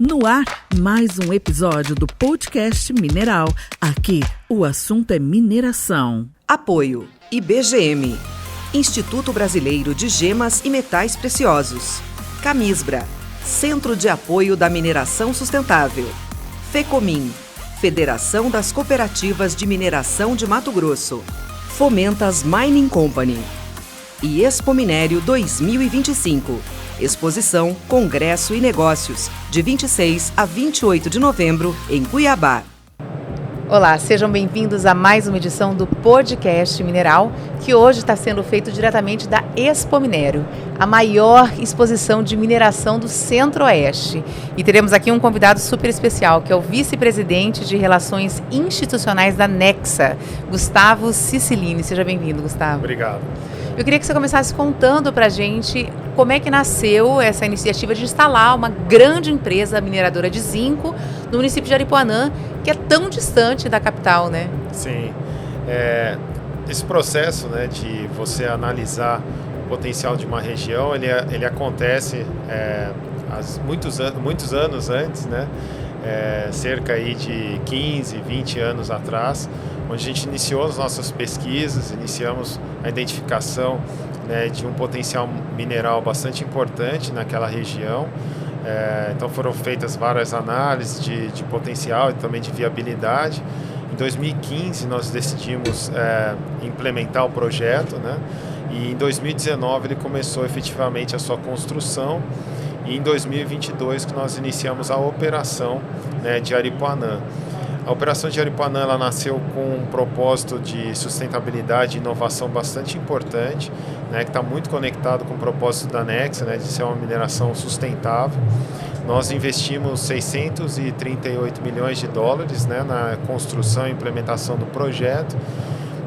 No ar, mais um episódio do podcast Mineral. Aqui, o assunto é mineração. Apoio IBGM, Instituto Brasileiro de Gemas e Metais Preciosos. Camisbra, Centro de Apoio da Mineração Sustentável. FECOMIN, Federação das Cooperativas de Mineração de Mato Grosso. Fomentas Mining Company. E Expo Minério 2025. Exposição, Congresso e Negócios, de 26 a 28 de novembro, em Cuiabá. Olá, sejam bem-vindos a mais uma edição do Podcast Mineral, que hoje está sendo feito diretamente da Expo Minério, a maior exposição de mineração do Centro-Oeste. E teremos aqui um convidado super especial, que é o vice-presidente de Relações Institucionais da Nexa, Gustavo Cicilline. Seja bem-vindo, Gustavo. Obrigado. Eu queria que você começasse contando para a gente como é que nasceu essa iniciativa de instalar uma grande empresa mineradora de zinco no município de Aripuanã, que é tão distante da capital, né? Sim. Esse processo, né, de você analisar o potencial de uma região, ele acontece muitos anos antes, né? Cerca aí de 15, 20 anos atrás, onde a gente iniciou as nossas pesquisas, iniciamos a identificação, né, de um potencial mineral bastante importante naquela região. Então foram feitas várias análises de potencial e também de viabilidade. Em 2015 nós decidimos implementar o projeto, né, e em 2019 ele começou efetivamente a sua construção. E em 2022 que nós iniciamos a operação, né, de Aripuanã. A operação de Aripuanã ela nasceu com um propósito de sustentabilidade e inovação bastante importante, né, que está muito conectado com o propósito da Nexa, né, de ser uma mineração sustentável. Nós investimos 638 milhões de dólares, né, na construção e implementação do projeto.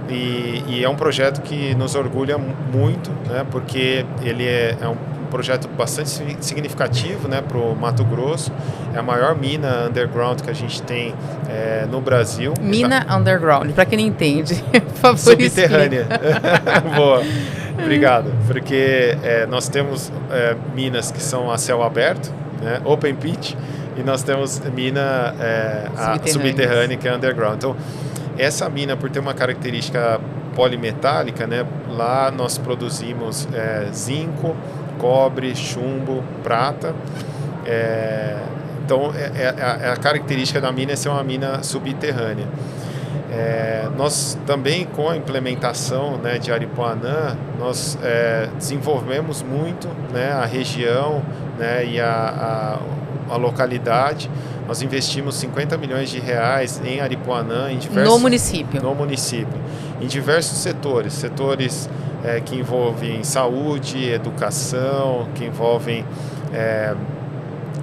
E é um projeto que nos orgulha muito, né, porque ele é um projeto bastante significativo, né, para o Mato Grosso. É a maior mina underground que a gente tem no Brasil. Mina underground, para quem não entende, por favor, subterrânea. Boa, obrigado. Porque nós temos minas que são a céu aberto, né, open pit, e nós temos mina subterrânea, que é underground. Então, essa mina, por ter uma característica polimetálica, né, lá nós produzimos zinco, cobre, chumbo, prata. Então, a característica da mina é ser uma mina subterrânea. Nós também, com a implementação, né, de Aripuanã, nós desenvolvemos muito, né, a região, né, e a localidade. Nós investimos 50 milhões de reais em Aripuanã, no município, em diversos setores que envolvem saúde, educação, que envolvem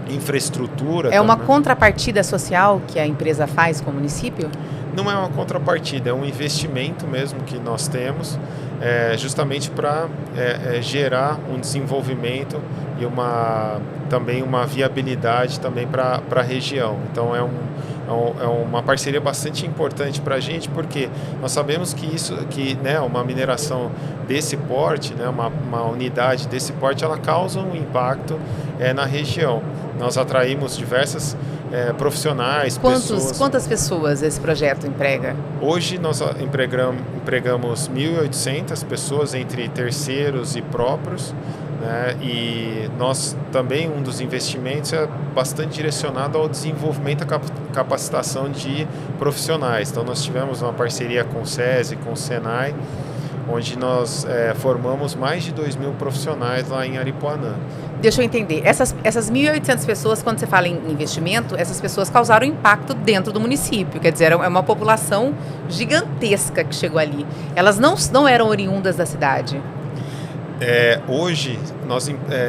infraestrutura. É uma contrapartida social que a empresa faz com o município? Não é uma contrapartida, é um investimento mesmo que nós temos, justamente para gerar um desenvolvimento e também uma viabilidade também para a região. Então é uma parceria bastante importante para a gente, porque nós sabemos que né, uma mineração desse porte, né, uma unidade desse porte, ela causa um impacto na região. Nós atraímos diversas profissionais, pessoas. Quantas pessoas esse projeto emprega? Hoje nós empregamos 1.800 pessoas entre terceiros e próprios, né? E nós também, um dos investimentos é bastante direcionado ao desenvolvimento e capacitação de profissionais. Então nós tivemos uma parceria com o SESI, com o SENAI, onde nós formamos mais de 2.000 profissionais lá em Aripuanã. Deixa eu entender, essas 1.800 pessoas, quando você fala em investimento, essas pessoas causaram impacto dentro do município, quer dizer, é uma população gigantesca que chegou ali. Elas não eram oriundas da cidade? Hoje,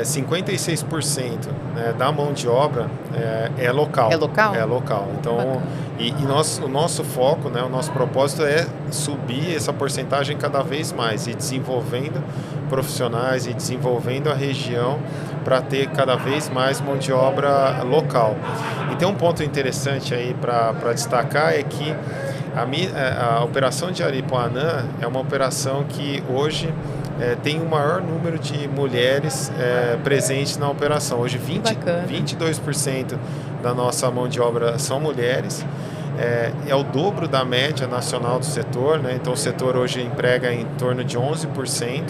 56%, né, da mão de obra é local. É local? É local. Então, o nosso foco, né, o nosso propósito é subir essa porcentagem cada vez mais e desenvolvendo profissionais e desenvolvendo a região para ter cada vez mais mão de obra local. E tem um ponto interessante aí para destacar, é que a operação de Aripuanã é uma operação que hoje tem o maior número de mulheres presentes na operação. Hoje 22% da nossa mão de obra são mulheres. É o dobro da média nacional do setor, né? Então o setor hoje emprega em torno de 11%.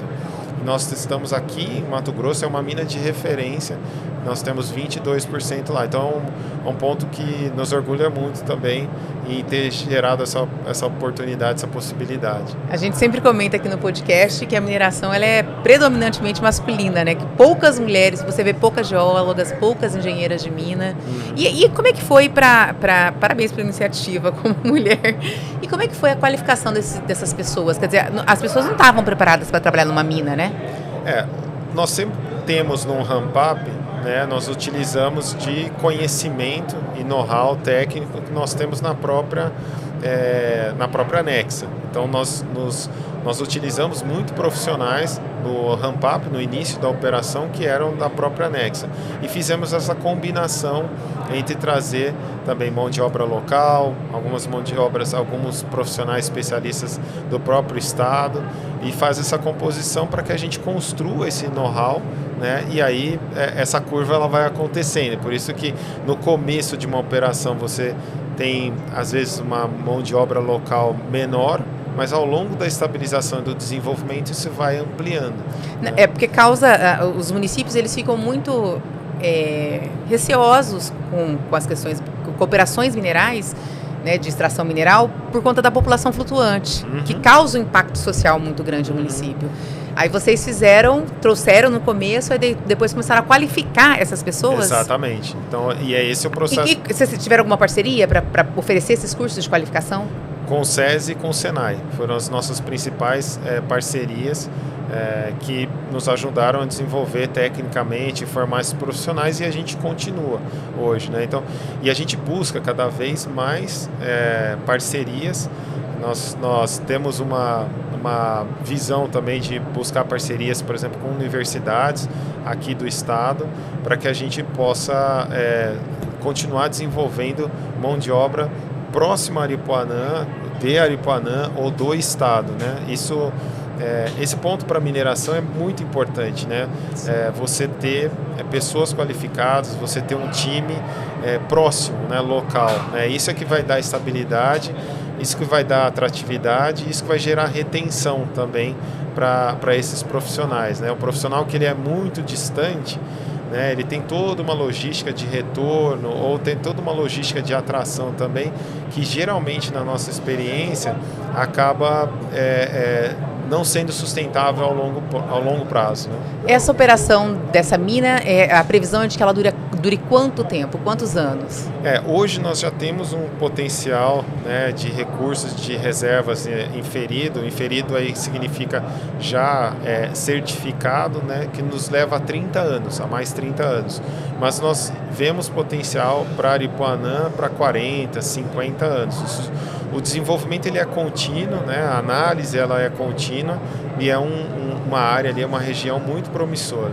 Nós estamos aqui em Mato Grosso, é uma mina de referência, nós temos 22% lá. Então é um ponto que nos orgulha muito também em ter gerado essa oportunidade, essa possibilidade. A gente sempre comenta aqui no podcast que a mineração ela é predominantemente masculina, né? Que poucas mulheres, você vê poucas geólogas, poucas engenheiras de mina. E como é que foi parabéns pela iniciativa como mulher, e como é que foi a qualificação dessas pessoas? Quer dizer, as pessoas não estavam preparadas para trabalhar numa mina, né? Nós sempre temos no ramp-up, né, nós utilizamos de conhecimento e know-how técnico que nós temos na própria Nexa. Então nós utilizamos muito profissionais no ramp-up, no início da operação, que eram da própria Nexa. E fizemos essa combinação entre trazer também mão de obra local, alguns profissionais especialistas do próprio estado, e faz essa composição para que a gente construa esse know-how, né? E aí essa curva ela vai acontecendo. Por isso que no começo de uma operação você tem às vezes uma mão de obra local menor, mas ao longo da estabilização e do desenvolvimento isso vai ampliando. É porque os municípios eles ficam muito receosos com as questões, com operações minerais, né, de extração mineral, por conta da população flutuante, que causa um impacto social muito grande no município. Aí vocês trouxeram no começo, e depois começaram a qualificar essas pessoas? Exatamente. Então, e é esse o processo. E vocês tiveram alguma parceria para oferecer esses cursos de qualificação? Com o SESI e com o Senai. Foram as nossas principais parcerias que nos ajudaram a desenvolver tecnicamente, formar esses profissionais, e a gente continua hoje, né? Então, e a gente busca cada vez mais parcerias. Nós temos uma visão também de buscar parcerias, por exemplo, com universidades aqui do estado, para que a gente possa continuar desenvolvendo mão de obra próxima a Aripuanã, de Aripuanã ou do estado, né? Esse ponto para a mineração é muito importante, né? Você ter pessoas qualificadas, você ter um time próximo, né, local, né? Isso é que vai dar estabilidade, isso que vai dar atratividade, isso que vai gerar retenção também para esses profissionais, né? O profissional que ele é muito distante, né, ele tem toda uma logística de retorno ou tem toda uma logística de atração também, que geralmente na nossa experiência acaba não sendo sustentável ao longo prazo, né? Essa operação dessa mina, a previsão é de que ela dure quanto tempo, quantos anos? Hoje nós já temos um potencial, né, de recursos, de reservas inferido. Inferido aí significa já certificado, né, que nos leva a 30 anos, a mais 30 anos. Mas nós vemos potencial para Aripuanã para 40, 50 anos. O desenvolvimento ele é contínuo, né? A análise ela é contínua e é uma área ali, uma região muito promissora.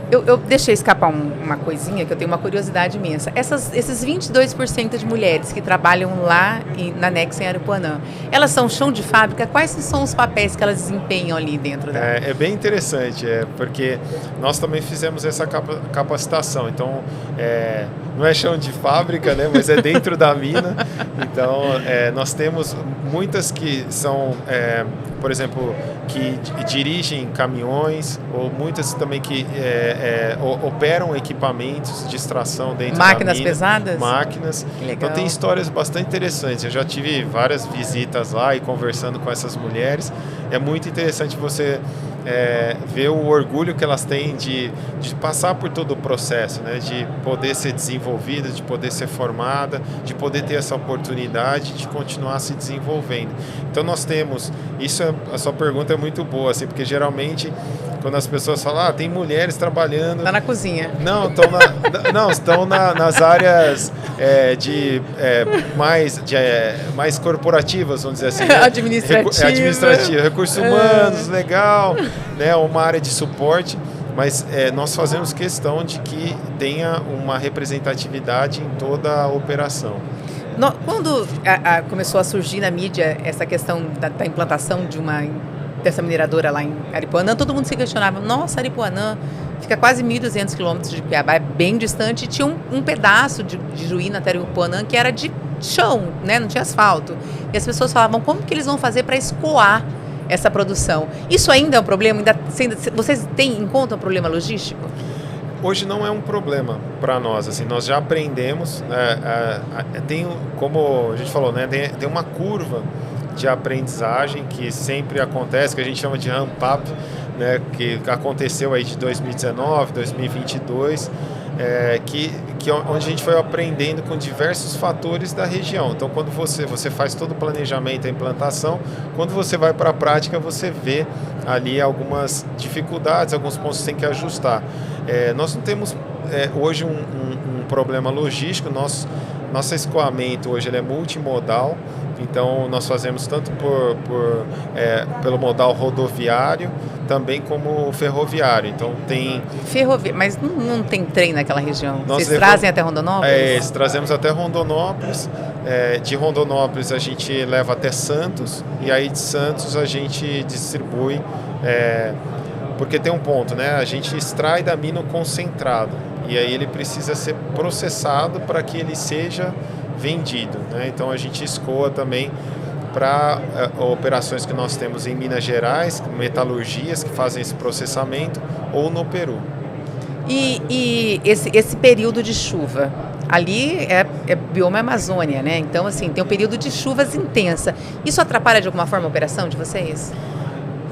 Eu deixei escapar uma coisinha, que eu tenho uma curiosidade imensa. Esses 22% de mulheres que trabalham lá na Nexa em Aripuanã, elas são chão de fábrica? Quais são os papéis que elas desempenham ali dentro da... É bem interessante, porque nós também fizemos essa capacitação. Então, não é chão de fábrica, né, mas é dentro da mina. Então, nós temos muitas que são, por exemplo, que dirigem caminhões, ou muitas também que operam equipamentos de extração dentro da mina. Máquinas pesadas? Máquinas. Que legal. Então tem histórias bastante interessantes. Eu já tive várias visitas lá e conversando com essas mulheres. É muito interessante você ver o orgulho que elas têm de passar por todo o processo, né? De poder ser desenvolvida, de poder ser formada, de poder ter essa oportunidade de continuar se desenvolvendo. Então nós temos, a sua pergunta é muito boa, assim, porque geralmente quando as pessoas falam, tem mulheres trabalhando... Está na cozinha. Não, estão nas áreas mais corporativas, vamos dizer assim. Né? Administrativa, recursos humanos, legal, né? Uma área de suporte, mas nós fazemos questão de que tenha uma representatividade em toda a operação. Quando começou a surgir na mídia essa questão da implantação dessa mineradora lá em Aripuanã, todo mundo se questionava, nossa, Aripuanã, fica quase 1.200 quilômetros de Cuiabá, é bem distante, e tinha um pedaço de Juína até Aripuanã que era de chão, né? Não tinha asfalto. E as pessoas falavam, como que eles vão fazer para escoar essa produção? Isso ainda é um problema? Vocês têm em conta um problema logístico? Hoje não é um problema para nós, assim, nós já aprendemos, tem, como a gente falou, né, tem uma curva de aprendizagem que sempre acontece, que a gente chama de ramp-up, né, que aconteceu aí de 2019, 2022, onde a gente foi aprendendo com diversos fatores da região. Então, quando você faz todo o planejamento, a implantação, quando você vai para a prática, você vê ali algumas dificuldades, alguns pontos que tem que ajustar. Nós não temos hoje um problema logístico, nosso escoamento hoje ele é multimodal, então nós fazemos tanto pelo modal rodoviário, também como ferroviário. Então tem... Mas não tem trem naquela região? Vocês trazem até Rondonópolis? Trazemos até Rondonópolis. De Rondonópolis a gente leva até Santos, e aí de Santos a gente distribui, porque tem um ponto, né? A gente extrai da mina o concentrado, e aí ele precisa ser processado para que ele seja vendido, né? Então a gente escoa também para operações que nós temos em Minas Gerais, metalurgias que fazem esse processamento, ou no Peru. E esse período de chuva, ali é bioma Amazônia, né? Então, assim, tem um período de chuvas intensa. Isso atrapalha de alguma forma a operação de vocês?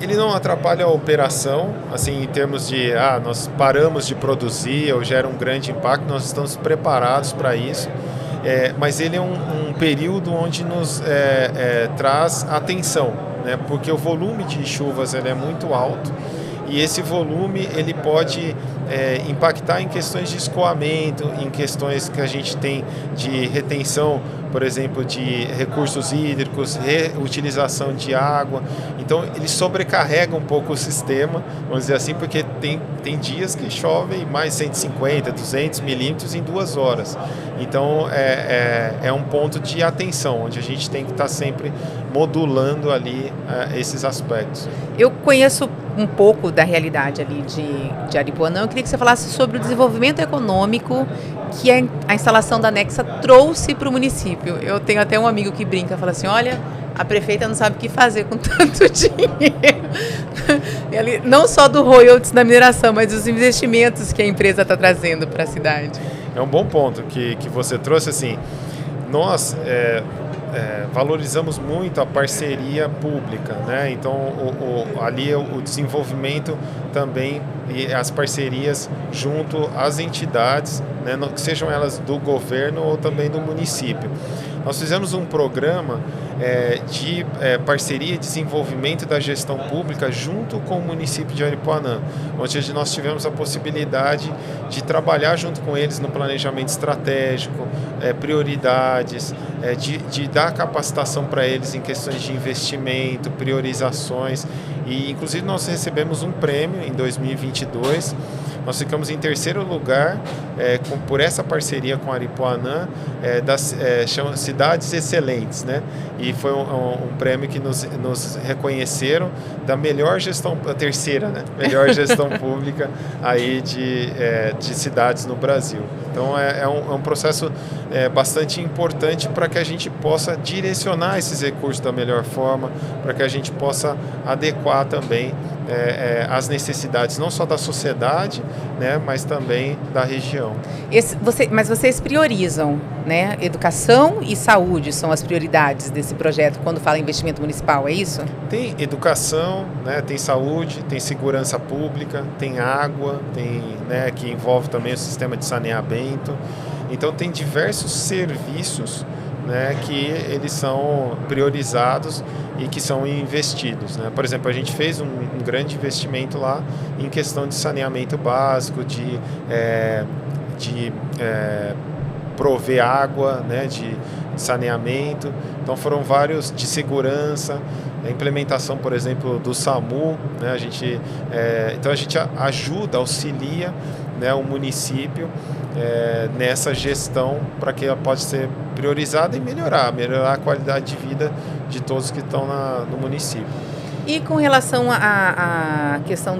Ele não atrapalha a operação, assim, em termos de, nós paramos de produzir ou gera um grande impacto, nós estamos preparados para isso. Mas ele é um período onde nos traz atenção, né? Porque o volume de chuvas ele é muito alto, e esse volume ele pode impactar em questões de escoamento, em questões que a gente tem de retenção, por exemplo, de recursos hídricos, reutilização de água. Então ele sobrecarrega um pouco o sistema, vamos dizer assim, porque tem dias que chovem mais 150, 200 milímetros em 2 horas. Então é um ponto de atenção, onde a gente tem que estar sempre modulando ali esses aspectos. Eu conheço um pouco da realidade ali de Aripuanã. Eu queria que você falasse sobre o desenvolvimento econômico que a instalação da Nexa trouxe para o município. Eu tenho até um amigo que brinca, fala assim, olha, a prefeita não sabe o que fazer com tanto dinheiro. Não só do royalties da mineração, mas dos investimentos que a empresa está trazendo para a cidade. É um bom ponto que você trouxe, assim, nós valorizamos muito a parceria pública, né? Então ali o desenvolvimento também e as parcerias junto às entidades, né? Que sejam elas do governo ou também do município. Nós fizemos um programa de parceria e desenvolvimento da gestão pública junto com o município de Aripuanã, onde nós tivemos a possibilidade de trabalhar junto com eles no planejamento estratégico, prioridades, de dar capacitação para eles em questões de investimento, priorizações, e inclusive nós recebemos um prêmio em 2022. Nós ficamos em 3º lugar por essa parceria com Aripuanã, chama Cidades Excelentes, né? E foi um prêmio que nos reconheceram da melhor gestão, a 3ª, né? Melhor gestão pública aí de cidades no Brasil. Então é um processo bastante importante para que a gente possa direcionar esses recursos da melhor forma, para que a gente possa adequar também as necessidades não só da sociedade, né, mas também da região. Mas vocês priorizam, né? Educação e saúde são as prioridades desse projeto quando fala em investimento municipal, é isso? Tem educação, né, tem saúde, tem segurança pública, tem água, né, que envolve também o sistema de saneamento. Então tem diversos serviços, né, que eles são priorizados e que são investidos, né? Por exemplo, a gente fez um grande investimento lá em questão de saneamento básico, de prover água, né, de saneamento. Então foram vários de segurança, a implementação, por exemplo, do SAMU, né? Então a gente ajuda, auxilia, né, o município nessa gestão para que ela possa ser priorizada e melhorar a qualidade de vida de todos que estão no município. E com relação à questão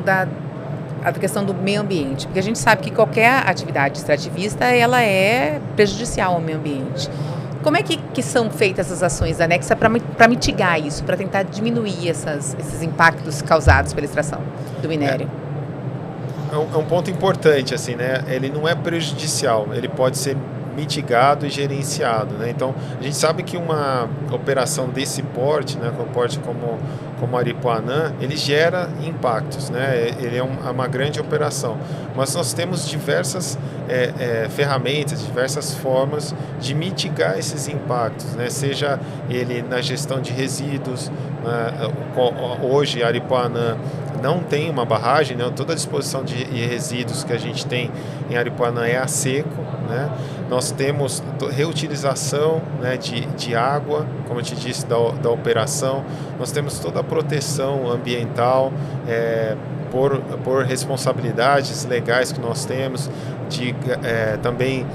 a questão do meio ambiente, porque a gente sabe que qualquer atividade extrativista, ela é prejudicial ao meio ambiente. Como é que são feitas essas ações da Nexa para mitigar isso, para tentar diminuir esses impactos causados pela extração do minério? É um ponto importante, assim, né? Ele não é prejudicial, ele pode ser mitigado e gerenciado, né? Então, a gente sabe que uma operação desse porte, né, com porte como Aripuanã, ele gera impactos, né? Ele é uma grande operação, mas nós temos diversas ferramentas, diversas formas de mitigar esses impactos, né? Seja ele na gestão de resíduos, né? Hoje Aripuanã não tem uma barragem, né? Toda a disposição de resíduos que a gente tem em Aripuanã é a seco, né? Nós temos reutilização, né, de água, como eu te disse, da operação. Nós temos toda a proteção ambiental por responsabilidades legais que nós temos, também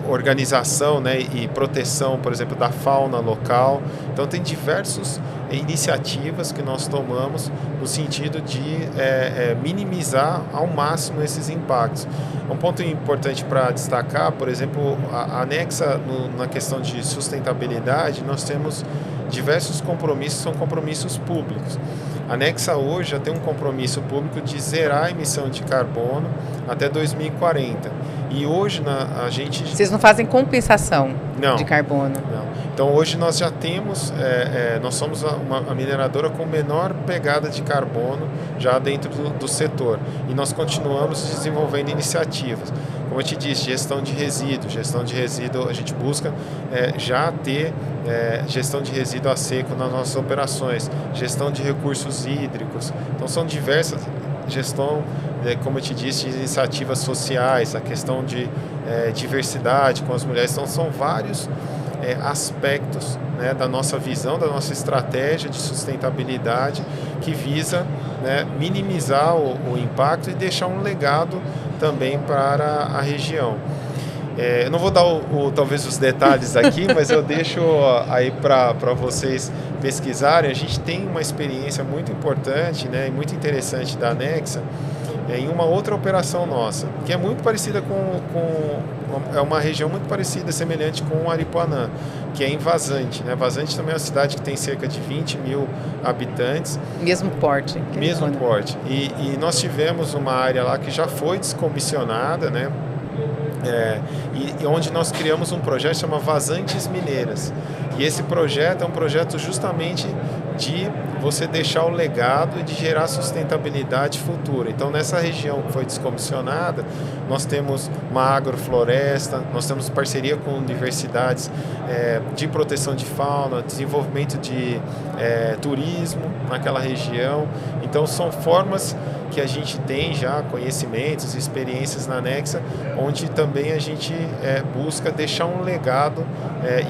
organização, né, e proteção, por exemplo, da fauna local. Então, tem diversas iniciativas que nós tomamos no sentido de minimizar ao máximo esses impactos. Um ponto importante para destacar, por exemplo, a Nexa, na questão de sustentabilidade, nós temos diversos compromissos, são compromissos públicos. A Nexa hoje já tem um compromisso público de zerar a emissão de carbono até 2040. E hoje a gente... Vocês não fazem compensação de carbono? Não. Então hoje nós já temos, nós somos a mineradora com menor pegada de carbono já dentro do setor. E nós continuamos desenvolvendo iniciativas. Como eu te disse, gestão de resíduo, a gente busca já ter gestão de resíduo a seco nas nossas operações, gestão de recursos hídricos. Então são diversas gestão, como eu te disse, de iniciativas sociais, a questão de diversidade com as mulheres. Então são vários aspectos, né, da nossa visão, da nossa estratégia de sustentabilidade que visa, né, minimizar o impacto e deixar um legado também para a região. Eu não vou dar talvez os detalhes aqui, mas eu deixo aí para vocês pesquisarem. A gente tem uma experiência muito importante, né, e muito interessante da Nexa em uma outra operação nossa, que é muito parecida é uma região muito parecida, semelhante com Aripuanã, que é em Vazante, né? Vazante também é uma cidade que tem cerca de 20 mil habitantes. Mesmo porte. Mesmo porte. E nós tivemos uma área lá que já foi descomissionada, né? E onde nós criamos um projeto que chama Vazantes Mineiras. E esse projeto é um projeto justamente de você deixar o legado e de gerar sustentabilidade futura. Então, nessa região que foi descomissionada, nós temos uma agrofloresta, nós temos parceria com universidades de proteção de fauna, desenvolvimento de turismo naquela região. Então, são formas que a gente tem já conhecimentos, experiências na Nexa, onde também a gente busca deixar um legado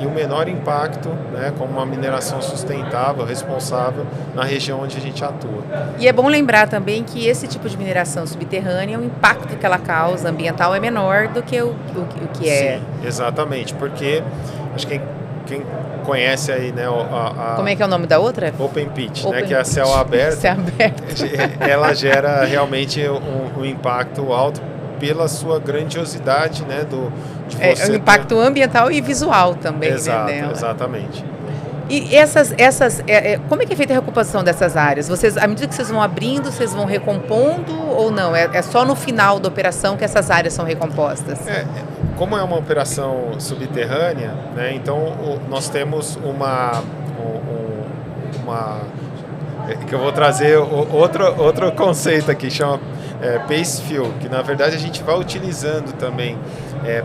e um menor impacto, né, como uma mineração sustentável, responsável na região onde a gente atua. E é bom lembrar também que esse tipo de mineração subterrânea, o impacto que ela causa ambiental é menor do que o que é. Sim, exatamente, porque acho que quem conhece aí, né, como é que é o nome da outra? Open Pit, né, que é a céu aberto. Ela gera realmente um impacto alto pela sua grandiosidade, né, de você o impacto ambiental e visual também. Exato, né, dela. Exatamente. E como é que é feita a recuperação dessas áreas? Vocês, à medida que vocês vão abrindo, vocês vão recompondo ou não? É só no final da operação que essas áreas são recompostas? Como é uma operação subterrânea, né, então nós temos que eu vou trazer outro conceito aqui, chama paste fill, que na verdade a gente vai utilizando também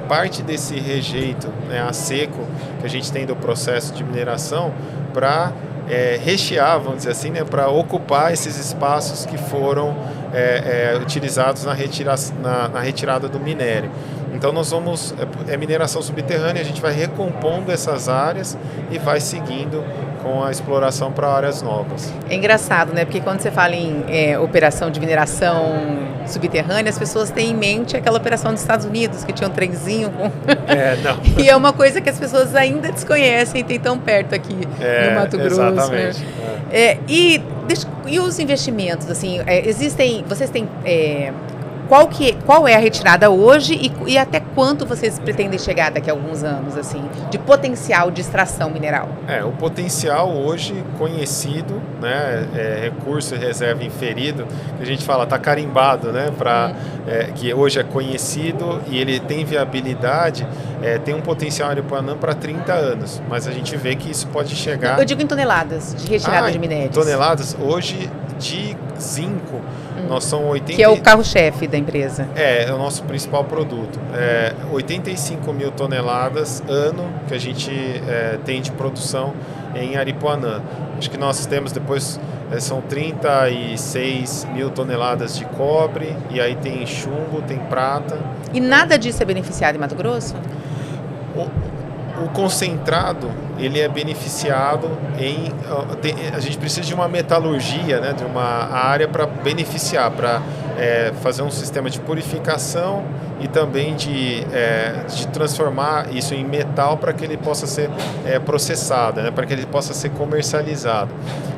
parte desse rejeito, né, a seco que a gente tem do processo de mineração para rechear, vamos dizer assim, né, para ocupar esses espaços que foram utilizados na retirada do minério. Então nós vamos, mineração subterrânea, a gente vai recompondo essas áreas e vai seguindo com a exploração para áreas novas. É engraçado, né? Porque quando você fala em operação de mineração subterrânea, as pessoas têm em mente aquela operação dos Estados Unidos, que tinha um trenzinho com... não. E é uma coisa que as pessoas ainda desconhecem e tem tão perto aqui no Mato Grosso. Exatamente. Né? E E os investimentos, assim, vocês têm... Qual é a retirada hoje e até quanto vocês pretendem chegar daqui a alguns anos, assim, de potencial de extração mineral? O potencial hoje conhecido, né, recurso e reserva inferido, que a gente fala, está carimbado, né, que hoje é conhecido e ele tem viabilidade, tem um potencial Aripuanã para 30 anos, mas a gente vê que isso pode chegar... Eu digo em toneladas de retirada de minérios. Toneladas, hoje de zinco, nós somos 80... Que é o carro-chefe da empresa. É o nosso principal produto. 85 mil toneladas ano que a gente tem de produção em Aripuanã. Acho que nós temos depois, são 36 mil toneladas de cobre, e aí tem chumbo, tem prata. E nada disso é beneficiado em Mato Grosso? O concentrado, ele é beneficiado a gente precisa de uma metalurgia, né, de uma área para beneficiar, para fazer um sistema de purificação e também de transformar isso em metal para que ele possa ser processado, né, para que ele possa ser comercializado.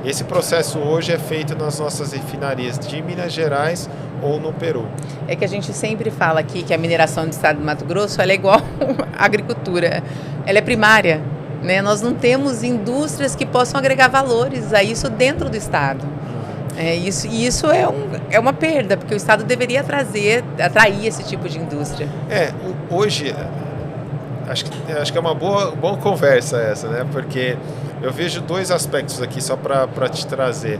Esse processo hoje é feito nas nossas refinarias de Minas Gerais ou no Peru. É que a gente sempre fala aqui que a mineração do estado do Mato Grosso ela é igual à agricultura, ela é primária, né? Nós não temos indústrias que possam agregar valores a isso dentro do estado. Isso é uma perda, porque o estado deveria atrair esse tipo de indústria. Hoje, acho que é uma boa conversa essa, né? Porque eu vejo dois aspectos aqui só para te trazer.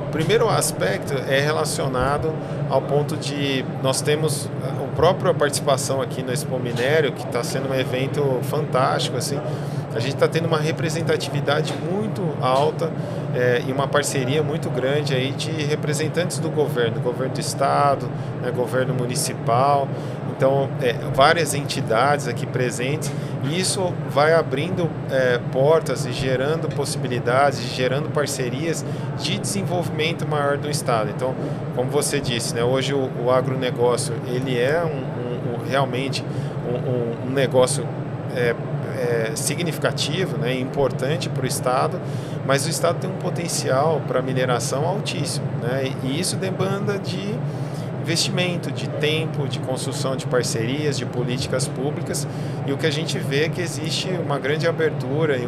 O primeiro aspecto é relacionado ao ponto de nós temos a própria participação aqui no Expo Minério, que está sendo um evento fantástico, assim. A gente está tendo uma representatividade muito alta e uma parceria muito grande aí de representantes do governo do estado, né, governo municipal. Então, várias entidades aqui presentes, e isso vai abrindo portas e gerando possibilidades, gerando parcerias de desenvolvimento maior do estado. Então, como você disse, né, hoje o agronegócio ele é realmente um negócio significativo, né, importante para o estado, mas o estado tem um potencial para mineração altíssimo, né, e isso demanda de investimento, de tempo, de construção de parcerias, de políticas públicas, e o que a gente vê é que existe uma grande abertura e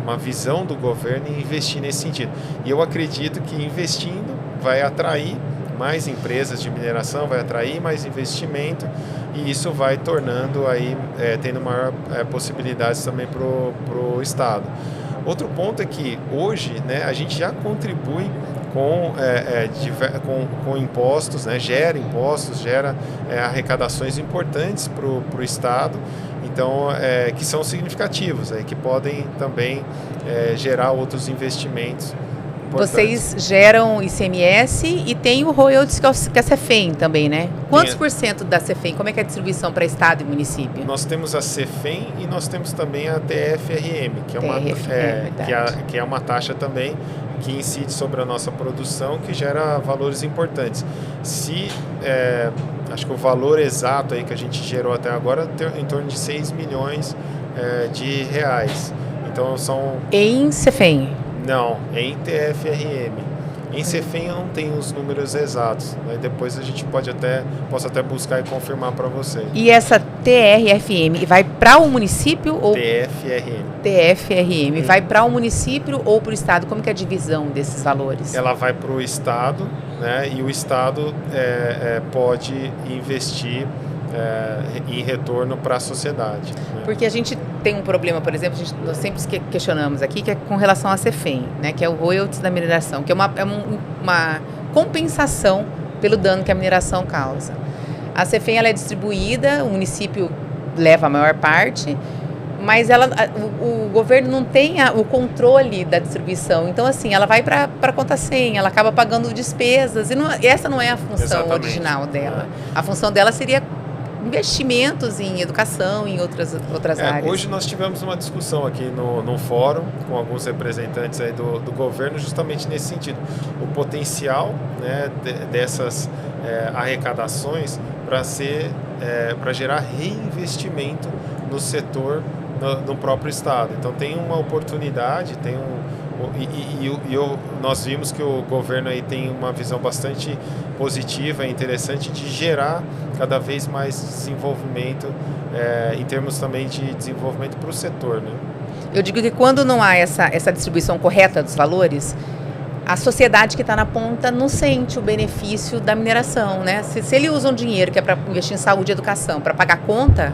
uma visão do governo em investir nesse sentido. E eu acredito que investindo vai atrair mais empresas de mineração, vai atrair mais investimento, e isso vai tornando aí, tendo maior possibilidades também para o estado. Outro ponto é que hoje, né, a gente já contribui com impostos, né, gera impostos, gera arrecadações importantes para o estado, então que são significativos, que podem também gerar outros investimentos. Vocês geram ICMS e tem o royalties que é a CEFEM também, né? Quantos por cento da CEFEM? Como é que é a distribuição para estado e município? Nós temos a CEFEM e nós temos também a TFRM, que é uma taxa também que incide sobre a nossa produção, que gera valores importantes. Acho que o valor exato aí que a gente gerou até agora é em torno de 6 milhões de reais. Então são... Em CEFEM? Não, em TFRM. Em CEFEM eu não tenho os números exatos, né? Depois a gente posso até buscar e confirmar para você. E essa TRFM vai para o município ou... TFRM. Vai para o município ou para o estado? Como que é a divisão desses valores? Ela vai para o estado, né? E o estado pode investir em retorno para a sociedade, né? Porque a gente tem um problema, por exemplo, nós sempre questionamos aqui, que é com relação à CEFEM, né, que é o royalties da mineração, que é uma compensação pelo dano que a mineração causa. A CEFEM ela é distribuída, o município leva a maior parte, mas o governo não tem o controle da distribuição. Então, assim, ela vai para a conta 100, ela acaba pagando despesas, e essa não é a função original dela. A função dela seria investimentos em educação, em outras áreas. Hoje nós tivemos uma discussão aqui no fórum com alguns representantes aí do governo, justamente nesse sentido. O potencial, né, dessas arrecadações para gerar reinvestimento no setor, no próprio estado. Então tem uma oportunidade, tem Nós vimos que o governo aí tem uma visão bastante positiva e interessante de gerar cada vez mais desenvolvimento, em termos também de desenvolvimento para o setor, né? Eu digo que quando não há essa distribuição correta dos valores, a sociedade que está na ponta não sente o benefício da mineração, né? Se ele usa um dinheiro que é para investir em saúde e educação, para pagar conta,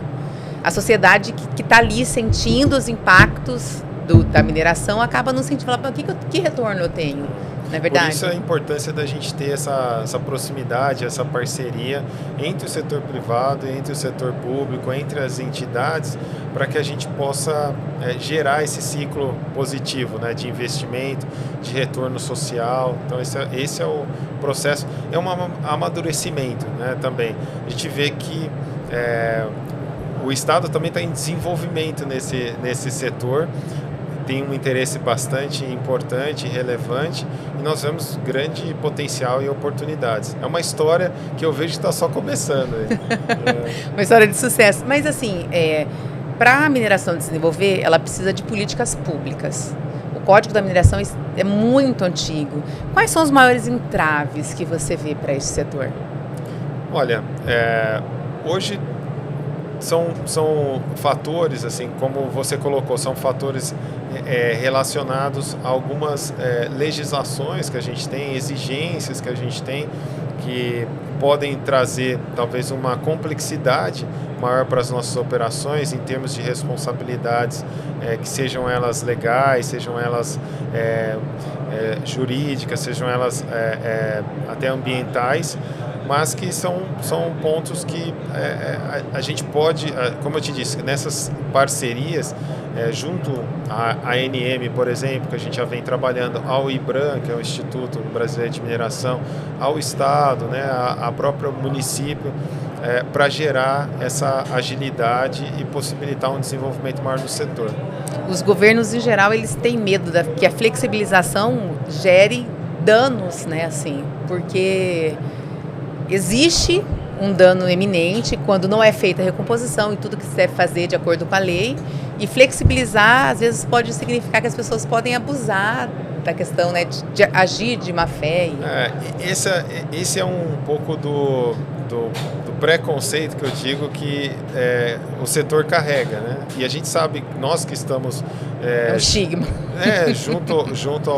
a sociedade que está ali sentindo os impactos da mineração acaba não sentindo, falar, que retorno eu tenho, não é verdade? Por isso a importância da gente ter essa proximidade, essa parceria entre o setor privado, entre o setor público, entre as entidades, para que a gente possa gerar esse ciclo positivo, né, de investimento, de retorno social. Então esse é o processo, é um amadurecimento, né, também. A gente vê que o Estado também está em desenvolvimento nesse setor, tem um interesse bastante importante e relevante, e nós vemos grande potencial e oportunidades. É uma história que eu vejo que está só começando. Uma história de sucesso. Mas assim, para a mineração desenvolver, ela precisa de políticas públicas. O Código da Mineração é muito antigo. Quais são os maiores entraves que você vê para esse setor? Olha, hoje são fatores, assim, como você colocou, são fatores relacionados a algumas legislações que a gente tem, exigências que a gente tem, que podem trazer talvez uma complexidade maior para as nossas operações em termos de responsabilidades, que sejam elas legais, sejam elas jurídicas, sejam elas até ambientais, mas que são pontos que a gente pode, como eu te disse, nessas parcerias, junto à ANM, por exemplo, que a gente já vem trabalhando, ao IBRAM, que é o Instituto Brasileiro de Mineração, ao Estado, né, a próprio município, para gerar essa agilidade e possibilitar um desenvolvimento maior no setor. Os governos, em geral, eles têm medo que a flexibilização gere danos, né, assim, porque existe um dano eminente quando não é feita a recomposição e tudo que se deve fazer de acordo com a lei, e flexibilizar às vezes pode significar que as pessoas podem abusar da questão, né, de agir de má fé. Esse é um pouco do preconceito que eu digo que o setor carrega, né? E a gente sabe, nós que estamos é um estigma. Junto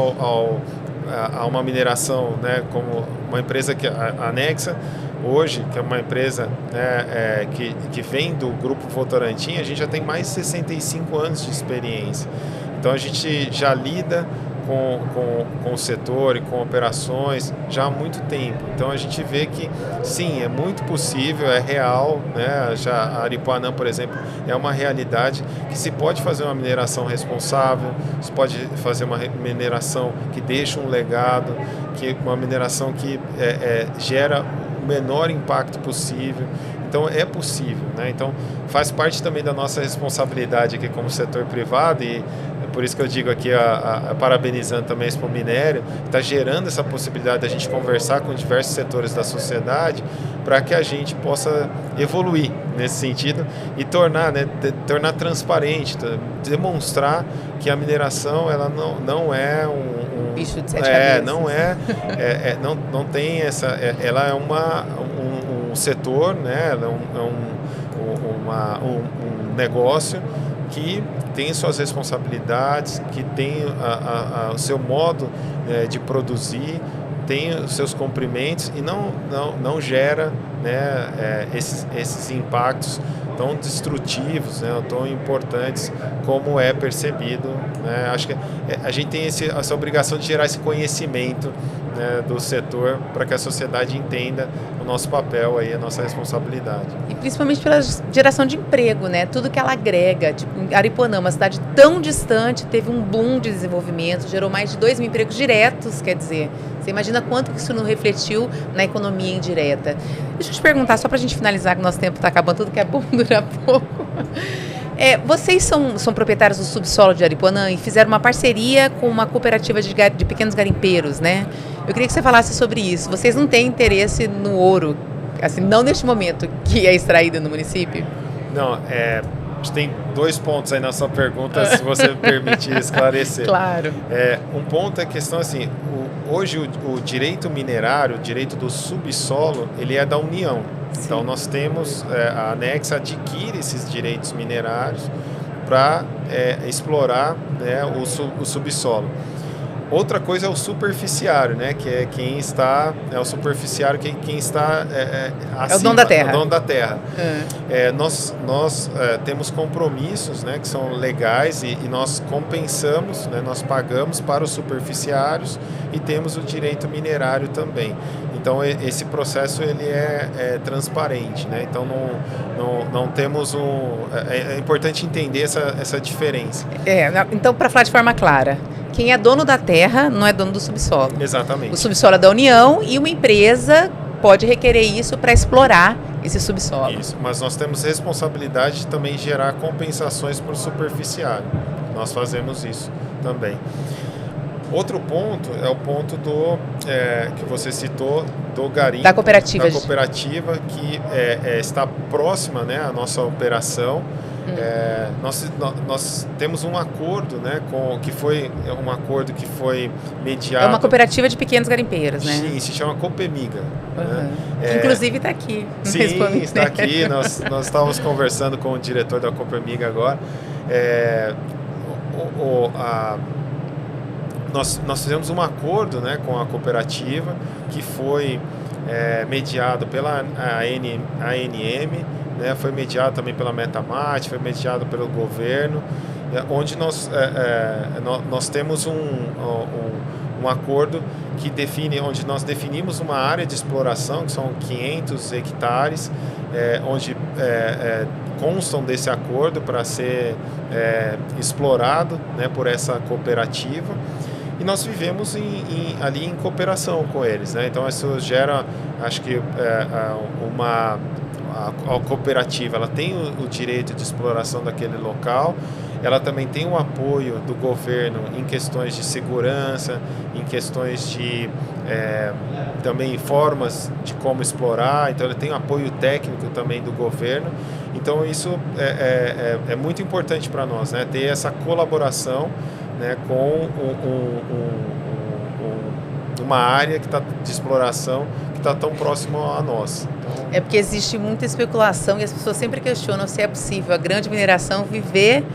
a uma mineração, né, como uma empresa que a Nexa hoje, que é uma empresa, né, que vem do Grupo Votorantim, a gente já tem mais de 65 anos de experiência. Então a gente já lida com o setor e com operações já há muito tempo. Então a gente vê que sim, é muito possível, é real, né? Já a Aripuanã, por exemplo, é uma realidade que se pode fazer uma mineração responsável, se pode fazer uma mineração que deixa um legado, uma mineração que gera o menor impacto possível. Então é possível, né? Então faz parte também da nossa responsabilidade aqui como setor privado, e por isso que eu digo aqui, parabenizando também a Expo Minério, está gerando essa possibilidade da gente conversar com diversos setores da sociedade para que a gente possa evoluir nesse sentido e tornar transparente, demonstrar que a mineração ela não é um bicho de sete cabeças. Não tem essa, ela é um setor, né? Ela é um negócio que tem suas responsabilidades, que tem o seu modo de produzir, tem os seus comprimentos e não gera, né, esses impactos tão destrutivos, né, tão importantes como é percebido, né? Acho que a gente tem essa obrigação de gerar esse conhecimento, né, do setor para que a sociedade entenda o nosso papel aí, a nossa responsabilidade. E principalmente pela geração de emprego, né? Tudo que ela agrega. Tipo, Aripuanã, uma cidade tão distante, teve um boom de desenvolvimento, gerou mais de 2.000 empregos diretos, quer dizer, você imagina quanto que isso não refletiu na economia indireta. Deixa eu te perguntar, só para a gente finalizar, que o nosso tempo está acabando, tudo que é bom dura pouco. Vocês são proprietários do subsolo de Aripuanã e fizeram uma parceria com uma cooperativa de pequenos garimpeiros, né? Eu queria que você falasse sobre isso. Vocês não têm interesse no ouro, assim, não neste momento, que é extraído no município? Não, gente tem 2 pontos aí na sua pergunta, se você me permite esclarecer. Claro. Um ponto é a questão assim, hoje o direito minerário, o direito do subsolo, ele é da União. Sim. Então nós temos, a Anexa adquire esses direitos minerários para explorar, né, o subsolo. Outra coisa é o superficiário, né? Que é quem está... É o superficiário quem está acima. É o dono da terra. É o dono da terra. Nós temos compromissos, né, que são legais e nós compensamos, né, nós pagamos para os superficiários e temos o direito minerário também. Então, esse processo ele é transparente, né? Então, não temos É importante entender essa diferença. Então, para falar de forma clara, quem é dono da terra não é dono do subsolo. Exatamente. O subsolo é da União e uma empresa pode requerer isso para explorar esse subsolo. Isso, mas nós temos responsabilidade de também gerar compensações para o superficiário. Nós fazemos isso também. Outro ponto é o ponto que você citou do garimpo. Da cooperativa. Da cooperativa que está próxima, né, à nossa operação. Nós temos um acordo, né, que foi um acordo que foi mediado. É uma cooperativa de pequenos garimpeiros, né? Sim, se chama Copemiga. Né? Inclusive está aqui. Sim, está aqui. Nós estávamos conversando com o diretor da Copemiga agora. Nós fizemos um acordo, né, com a cooperativa que foi mediado pela ANM, né, foi mediado também pela Metamate, foi mediado pelo governo, onde nós temos um acordo que define, onde nós definimos uma área de exploração, que são 500 hectares, onde constam desse acordo para ser explorado, né, por essa cooperativa. E nós vivemos ali em cooperação com eles, né? Então isso gera, acho que a cooperativa ela tem o direito de exploração daquele local, ela também tem o apoio do governo em questões de segurança, em questões de também formas de como explorar, então ele tem o apoio técnico também do governo. Então isso é muito importante para nós, né? Ter essa colaboração, né, com uma área de exploração que está tão próximo a nós. Então... porque existe muita especulação e as pessoas sempre questionam se é possível a grande mineração viver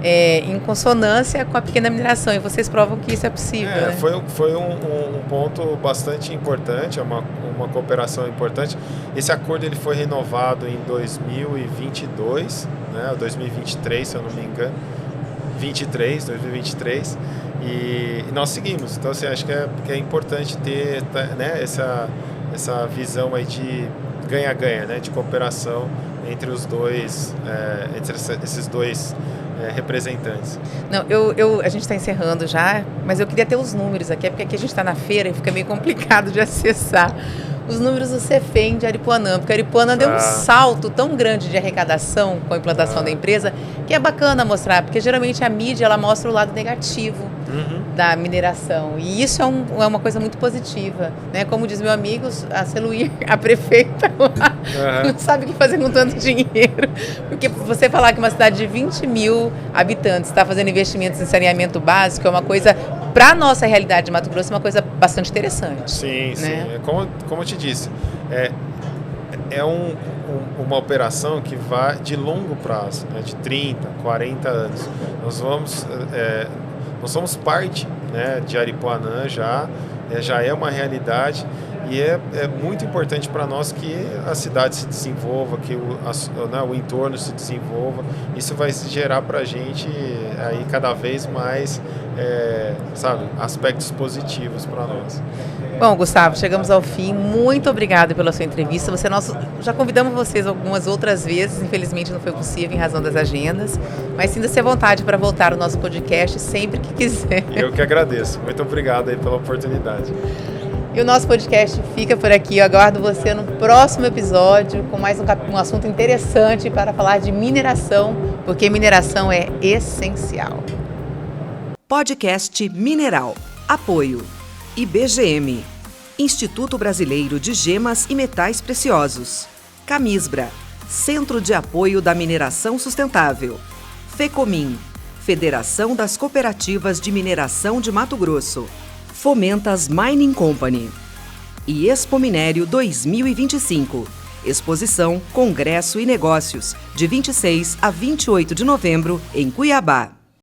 em consonância com a pequena mineração, e vocês provam que isso é possível. Né? Foi um ponto bastante importante, uma cooperação importante. Esse acordo ele foi renovado em 2022, né, 2023, se eu não me engano. 2023, e nós seguimos. Então, assim, acho que é importante ter, né, essa visão aí de ganha-ganha, né, de cooperação entre os dois, entre esses dois representantes. Não, a gente está encerrando já, mas eu queria ter os números aqui, porque aqui a gente está na feira e fica meio complicado de acessar os números do Cefem de Aripuanã, porque Aripuanã deu um salto tão grande de arrecadação com a implantação da empresa, que é bacana mostrar, porque geralmente a mídia ela mostra o lado negativo da mineração, e isso é uma coisa muito positiva, né? Como diz meu amigo, a Celuir, a prefeita lá, não sabe o que fazer com tanto dinheiro, porque você falar que uma cidade de 20 mil habitantes está fazendo investimentos em saneamento básico é uma coisa, para a nossa realidade de Mato Grosso, é uma coisa bastante interessante. Sim, né? Sim. Como eu te disse, uma operação que vai de longo prazo, né, de 30, 40 anos. Nós somos parte, né, de Aripuanã já é uma realidade, e é muito importante para nós que a cidade se desenvolva, que o entorno se desenvolva. Isso vai gerar para a gente aí cada vez mais aspectos positivos para nós. Bom, Gustavo, chegamos ao fim. Muito obrigada pela sua entrevista. Já convidamos vocês algumas outras vezes, infelizmente não foi possível em razão das agendas, mas sinta-se à vontade para voltar ao nosso podcast sempre que quiser. Eu que agradeço. Muito obrigado aí pela oportunidade. E o nosso podcast fica por aqui. Eu aguardo você no próximo episódio com mais um assunto interessante para falar de mineração, porque mineração é essencial. Podcast Mineral. Apoio. IBGM. Instituto Brasileiro de Gemas e Metais Preciosos. Camisbra. Centro de Apoio da Mineração Sustentável. FECOMIN, Federação das Cooperativas de Mineração de Mato Grosso. Fomentas Mining Company. E Expominério 2025. Exposição, Congresso e Negócios, de 26 a 28 de novembro, em Cuiabá.